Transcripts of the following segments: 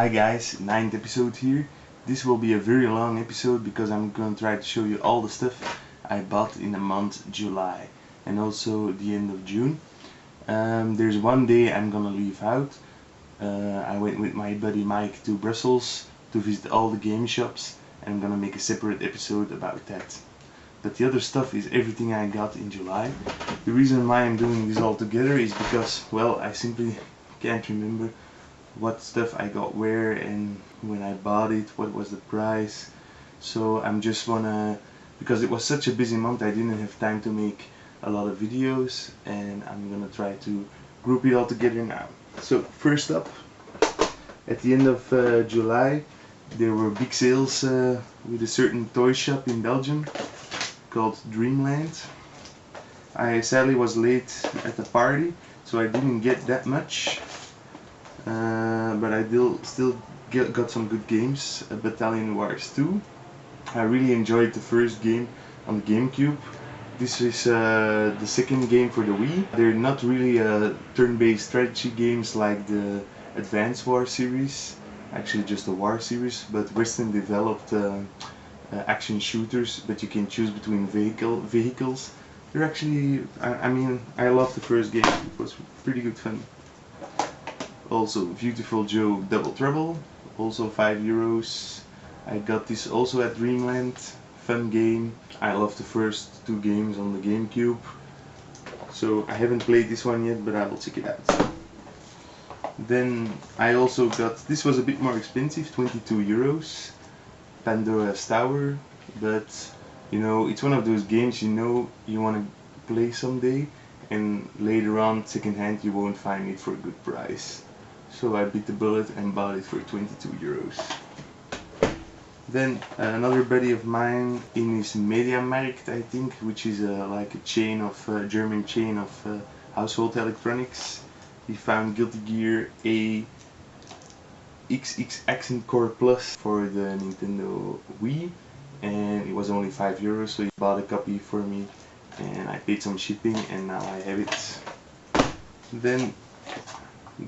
Hi guys, 9th episode here. This will be a very long episode because I'm going to try to show you all the stuff I bought in the month July and also the end of June. There's one day I'm gonna leave out. I went with my buddy Mike to Brussels to visit all the game shops, and I'm gonna make a separate episode about that. But the other stuff is everything I got in July. The reason why I'm doing this all together is because, well, I simply can't remember what stuff I got where and when I bought it, what was the price. So I'm just wanna, because it was such a busy month, I didn't have time to make a lot of videos, and I'm gonna try to group it all together now. So first up, at the end of July there were big sales with a certain toy shop in Belgium called Dreamland. I sadly was late at the party, so I didn't get that much. But I still got some good games. Battalion Wars 2. I really enjoyed the first game on the GameCube. This is the second game for the Wii. They're not really turn-based strategy games like the Advance War series, actually just a war series, but Western developed action shooters, but you can choose between vehicles. They're actually, I love the first game. It was pretty good fun. Also Beautiful Joe Double Trouble, also €5. I got this also at Dreamland. Fun game. I love the first two games on the GameCube, so I haven't played this one yet, but I will check it out. Then I also got, this was a bit more expensive, €22, Pandora's Tower, but you know, it's one of those games you want to play someday, and later on secondhand you won't find it for a good price. So I bit the bullet and bought it for €22. Then another buddy of mine in his MediaMarkt, I think, which is like a chain of German chain of household electronics. He found Guilty Gear A XX Accent Core Plus for the Nintendo Wii, and it was only €5, so he bought a copy for me, and I paid some shipping, and now I have it. Then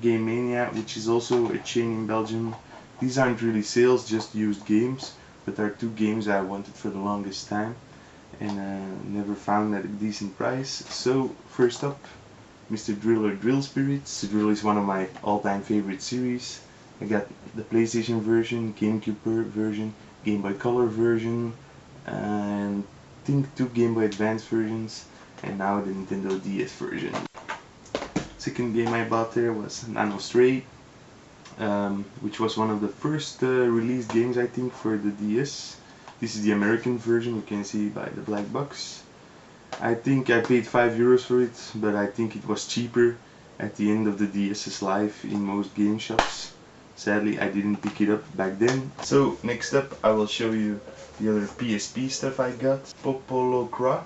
Game Mania, which is also a chain in Belgium. These aren't really sales, just used games, but there are two games I wanted for the longest time and never found at a decent price. So first up, Mr. Driller Drill Spirits. The Drill is one of my all-time favorite series. I got the PlayStation version, GameCube version, Game Boy Color version, and I think two Game Boy Advance versions, and now the Nintendo DS version. Second game I bought there was Nano Stray, which was one of the first released games, I think, for the DS. This is the American version, you can see by the black box. I think I paid €5 for it, but I think it was cheaper at the end of the DS's life in most game shops. Sadly, I didn't pick it up back then. So next up I will show you the other PSP stuff I got. Popolo Croix.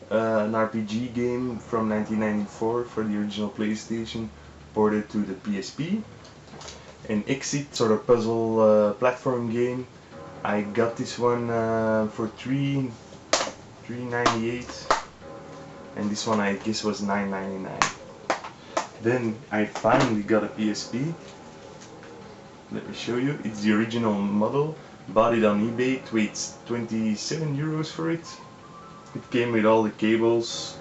An RPG game from 1994 for the original PlayStation, ported to the PSP. An Exit, sort of puzzle platform game. I got this one for $3.98, and this one I guess was $9.99. Then I finally got a PSP. Let me show you. It's the original model. Bought it on eBay. It weighs €27 for it. It came with all the cables,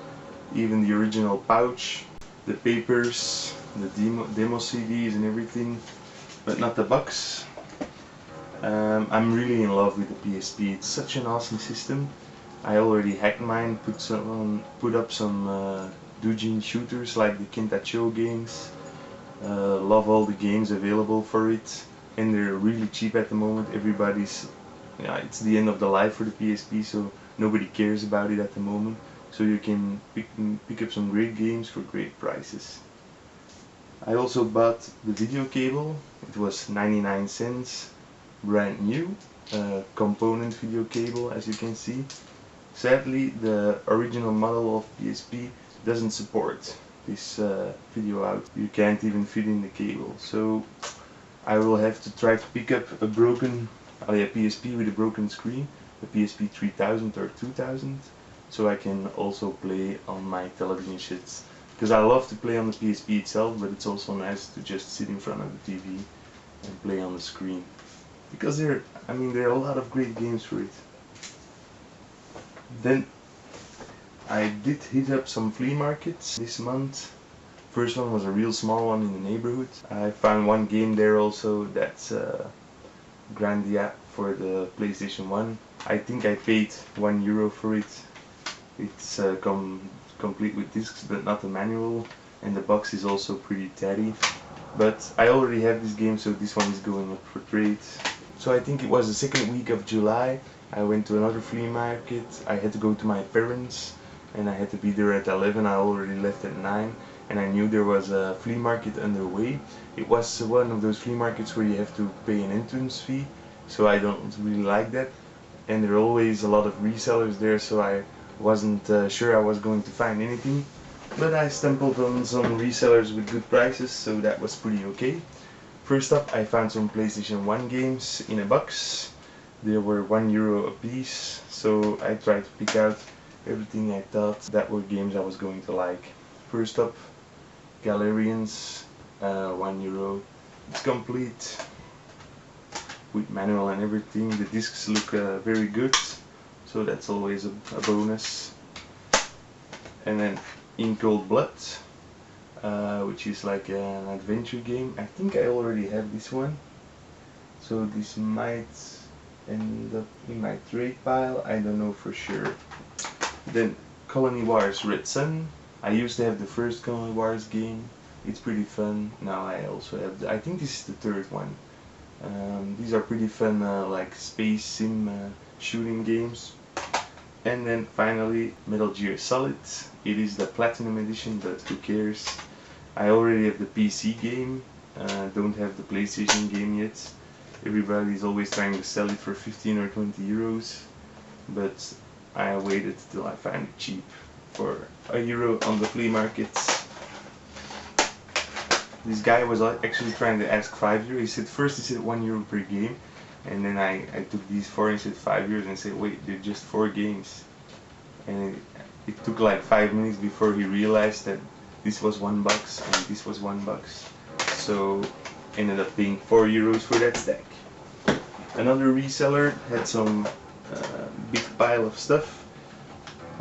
even the original pouch, the papers, the demo CDs and everything, but not the box. I'm really in love with the PSP. It's such an awesome system. I already hacked mine, put up some doujin shooters like the Kentacho games. Love all the games available for it, and they're really cheap at the moment. It's the end of the life for the PSP, so nobody cares about it at the moment, so you can pick up some great games for great prices. I also bought the video cable. It was 99 cents, brand new, component video cable, as you can see. Sadly, the original model of PSP doesn't support this video out. You can't even fit in the cable, so I will have to try to pick up a PSP with a broken screen, a PSP 3000 or 2000, so I can also play on my television sets. Because I love to play on the PSP itself, but it's also nice to just sit in front of the TV and play on the screen. Because there are a lot of great games for it. Then I did hit up some flea markets this month. First one was a real small one in the neighborhood. I found one game there also that's Grandia for the PlayStation 1. I think I paid €1 for it. It's complete with discs but not the manual, and the box is also pretty tatty. But I already have this game, so this one is going up for trade. So I think it was the second week of July. I went to another flea market. I had to go to my parents and I had to be there at 11. I already left at 9 and I knew there was a flea market underway. It was one of those flea markets where you have to pay an entrance fee, so I don't really like that. And there are always a lot of resellers there, so I wasn't sure I was going to find anything. But I stumbled on some resellers with good prices, so that was pretty okay. First up, I found some PlayStation 1 games in a box. They were €1 a piece, so I tried to pick out everything I thought that were games I was going to like. First up, Galerians, €1. It's complete with manual and everything. The discs look very good, so that's always a bonus. And then In Cold Blood, which is like an adventure game. I think I already have this one, so this might end up in my trade pile, I don't know for sure. Then Colony Wars Red Sun. I used to have the first Colony Wars game. It's pretty fun. Now I also have I think this is the third one. These are pretty fun, like space sim shooting games. And then finally Metal Gear Solid. It is the Platinum Edition, but who cares. I already have the PC game, don't have the PlayStation game yet. Everybody is always trying to sell it for 15 or 20 euros, but I waited till I find it cheap for €1 on the flea markets. This guy was actually trying to ask €5. He said €1 per game, and then I took these 4 and said €5 and said, wait, they're just 4 games. And it took like 5 minutes before he realized that this was $1 and this was $1. So ended up paying €4 for that stack. Another reseller had some big pile of stuff,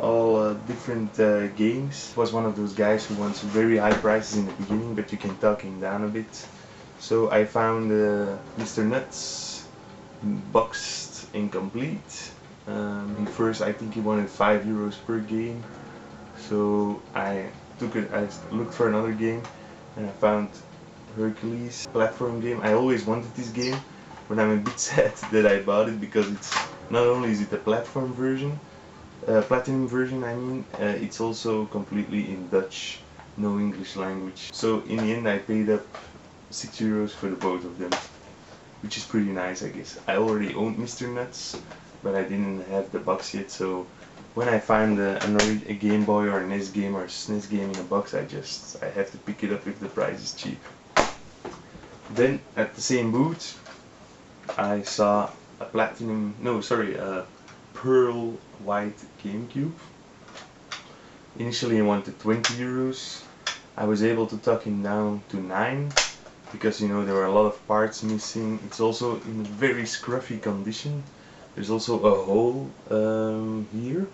all different games. Was one of those guys who wants very high prices in the beginning, but you can talk him down a bit. So I found Mr. Nuts boxed incomplete. First I think he wanted €5 per game, so I looked for another game and I found Hercules platform game. I always wanted this game, but I'm a bit sad that I bought it, because it's not only is it a platform version, platinum version I mean, it's also completely in Dutch, no English language. So in the end I paid up €6 for the both of them, which is pretty nice, I guess. I already owned Mr. Nuts, but I didn't have the box yet, so when I find a Game Boy or a NES game or a SNES game in a box, I have to pick it up if the price is cheap. Then at the same booth I saw a pearl white GameCube. Initially I wanted €20. I was able to talk him down to 9, because there were a lot of parts missing. It's also in a very scruffy condition. There's also a hole here.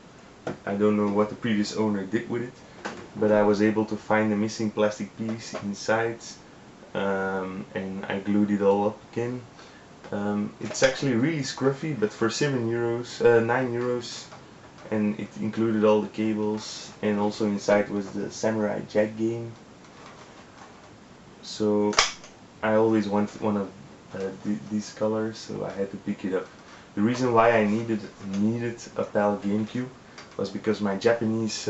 I don't know what the previous owner did with it, but I was able to find the missing plastic piece inside, and I glued it all up again. It's actually really scruffy, but for €9, and it included all the cables, and also inside was the Samurai Jack game. So I always wanted one of these colors, so I had to pick it up. The reason why I needed a PAL GameCube was because my Japanese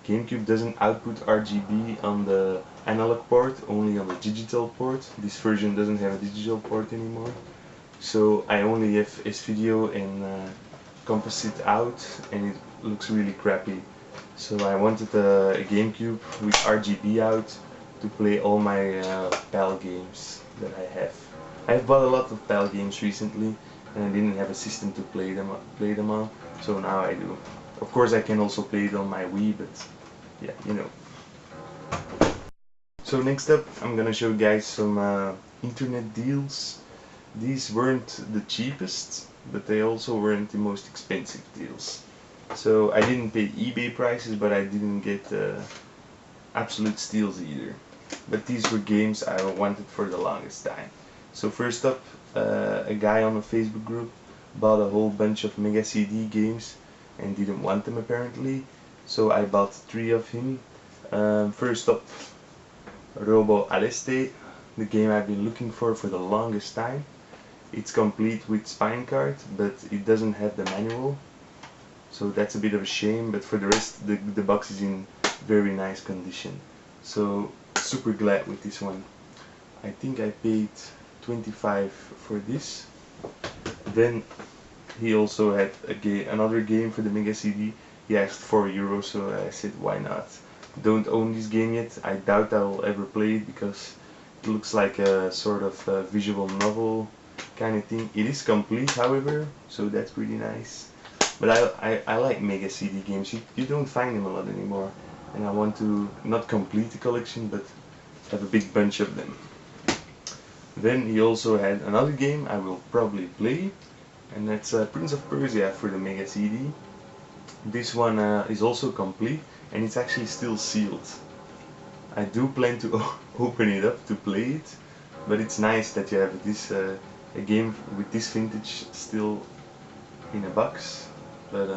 GameCube doesn't output RGB on the analog port, only on the digital port. This version doesn't have a digital port anymore, so I only have S-Video and composite out, and it looks really crappy. So I wanted a GameCube with RGB out to play all my PAL games that I have. I've bought a lot of PAL games recently, and I didn't have a system to play them on, so now I do. Of course I can also play it on my Wii, but yeah, So next up, I'm gonna show you guys some internet deals. These weren't the cheapest, but they also weren't the most expensive deals. So I didn't pay eBay prices, but I didn't get absolute steals either. But these were games I wanted for the longest time. So first up, a guy on a Facebook group bought a whole bunch of Mega CD games and didn't want them apparently. So I bought 3 of him. First up, Robo Aleste, the game I've been looking for the longest time. It's complete with spine card, but it doesn't have the manual. So that's a bit of a shame, but for the rest the box is in very nice condition. So super glad with this one. I think I paid 25 for this. Then he also had another game for the Mega CD. He asked €4, so I said why not. Don't own this game yet. I doubt I'll ever play it because it looks like a sort of visual novel kind of thing. It is complete however, so that's pretty nice. But I like Mega CD games. You don't find them a lot anymore. And I want to not complete the collection, but have a big bunch of them. Then he also had another game I will probably play, and that's Prince of Persia for the Mega CD. This one is also complete, and it's actually still sealed. I do plan to open it up to play it, but it's nice that you have this a game with this vintage still in a box, but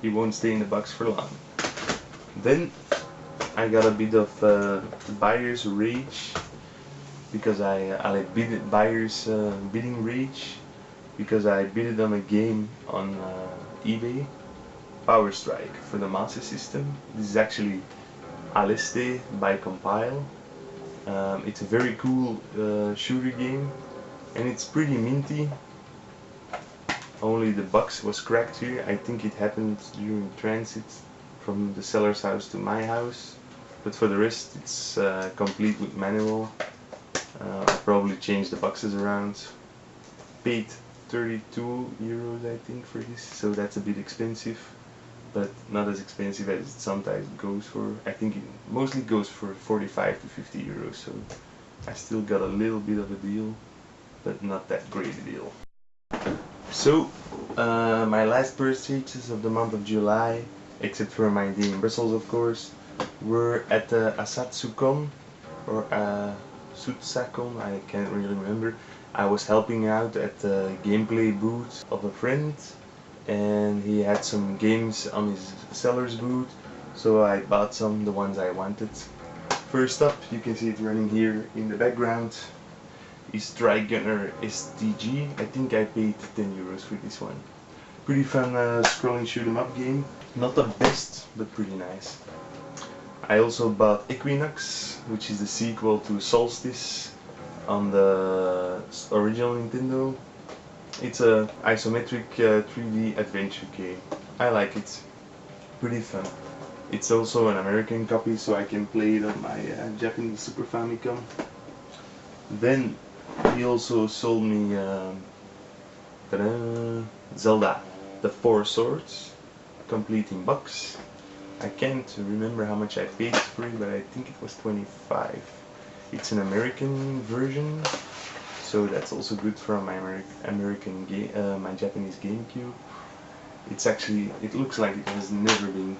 it won't stay in the box for long. Then I got a bit of buyer's rage because I like buyer's bidding rage because I bid on a game on eBay, Power Strike for the Master System. This is actually Aleste by Compile. It's a very cool shooter game, and it's pretty minty. Only the box was cracked here. I think it happened during transit from the seller's house to my house, but for the rest it's complete with manual. I'll probably change the boxes around. Paid €32 I think for this, so that's a bit expensive, but not as expensive as it sometimes goes for. I think it mostly goes for 45 to 50 euros, so I still got a little bit of a deal, but not that great a deal. So my last purchases of the month of July, except for my day in Brussels of course, were at Asatsukon or Sutsakon, I can't really remember. I was helping out at the gameplay booth of a friend, and he had some games on his seller's booth, so I bought the ones I wanted. First up, you can see it running here in the background, is Trigunner STG. I think I paid €10 for this one. Pretty fun scrolling shoot 'em up game. Not the best, but pretty nice. I also bought Equinox, which is the sequel to Solstice on the original Nintendo. It's a isometric 3D adventure game. I like it. Pretty fun. It's also an American copy, so I can play it on my Japanese Super Famicom. Then he also sold me Zelda, the Four Swords, complete in box. I can't remember how much I paid for it, but I think it was 25. It's an American version, so that's also good for my American game, my Japanese GameCube. It looks like it has never been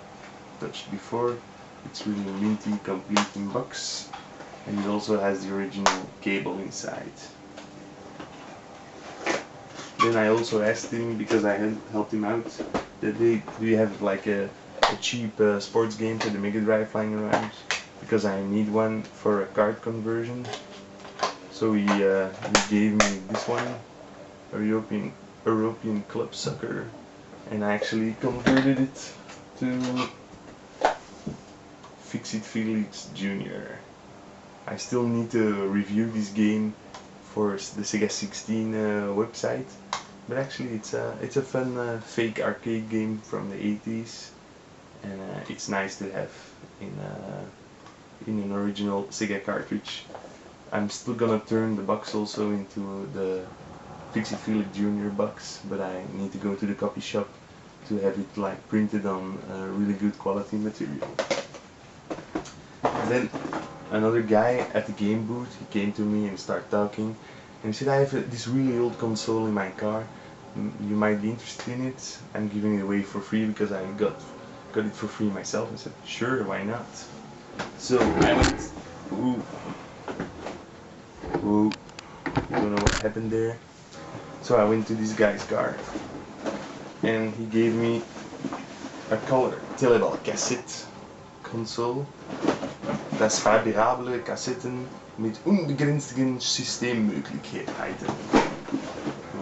touched before. It's really minty, complete in box, and it also has the original cable inside. Then I also asked him, because I had helped him out, that do you have like a cheap sports game for the Mega Drive lying around, because I need one for a card conversion. So he gave me this one, European Club Soccer, and I actually converted it to Fix-It Felix Jr. I still need to review this game for the Sega 16 website, but actually it's a fun fake arcade game from the 80s, and it's nice to have in an original Sega cartridge. I'm still gonna turn the box also into the Fix-It Felix Jr. box, but I need to go to the copy shop to have it like printed on really good quality material. And then another guy at the game booth. He came to me and started talking, and he said, I have this really old console in my car. You might be interested in it. I'm giving it away for free because I got it for free myself. I said, sure, why not? So I went, ooh, don't know what happened there. So I went to this guy's car, and he gave me a color Telebal cassette console. Das fabricable Kassetten mit unbegrenzten Systemmöglichkeiten.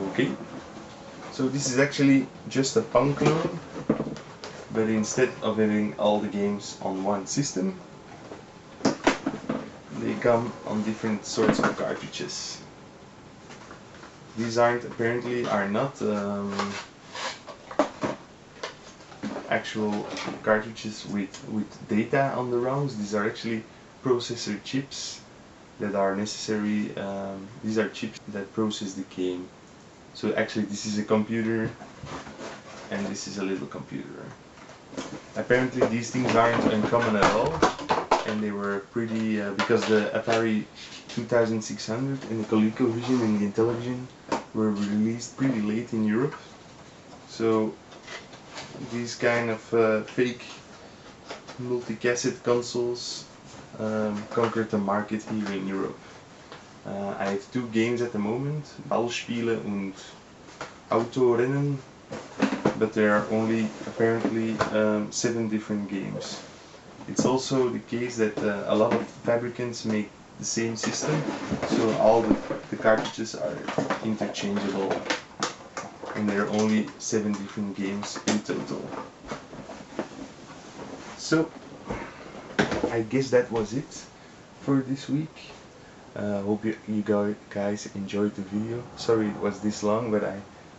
Okay. So this is actually just a punk clone, but instead of having all the games on one system, they come on different sorts of cartridges. These apparently are not actual cartridges with data on the ROMs. These are actually processor chips that are necessary. These are chips that process the game. So actually this is a computer and this is a little computer. Apparently these things aren't uncommon at all, and they were pretty, because the Atari 2600 and the ColecoVision and the Intellivision were released pretty late in Europe. So these kind of fake multi-cassette consoles conquered the market here in Europe. I have 2 games at the moment, Ballspielen und Autorennen, but there are only apparently 7 different games. It's also the case that a lot of fabricants make the same system, so all the cartridges are interchangeable, and there are only 7 different games in total. So I guess that was it for this week. Hope you guys enjoyed the video. Sorry it was this long, but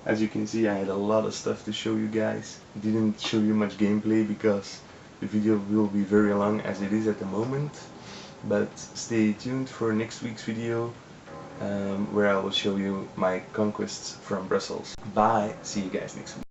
as you can see, I had a lot of stuff to show you guys. Didn't show you much gameplay because the video will be very long as it is at the moment. But stay tuned for next week's video, where I will show you my conquests from Brussels. Bye, see you guys next week.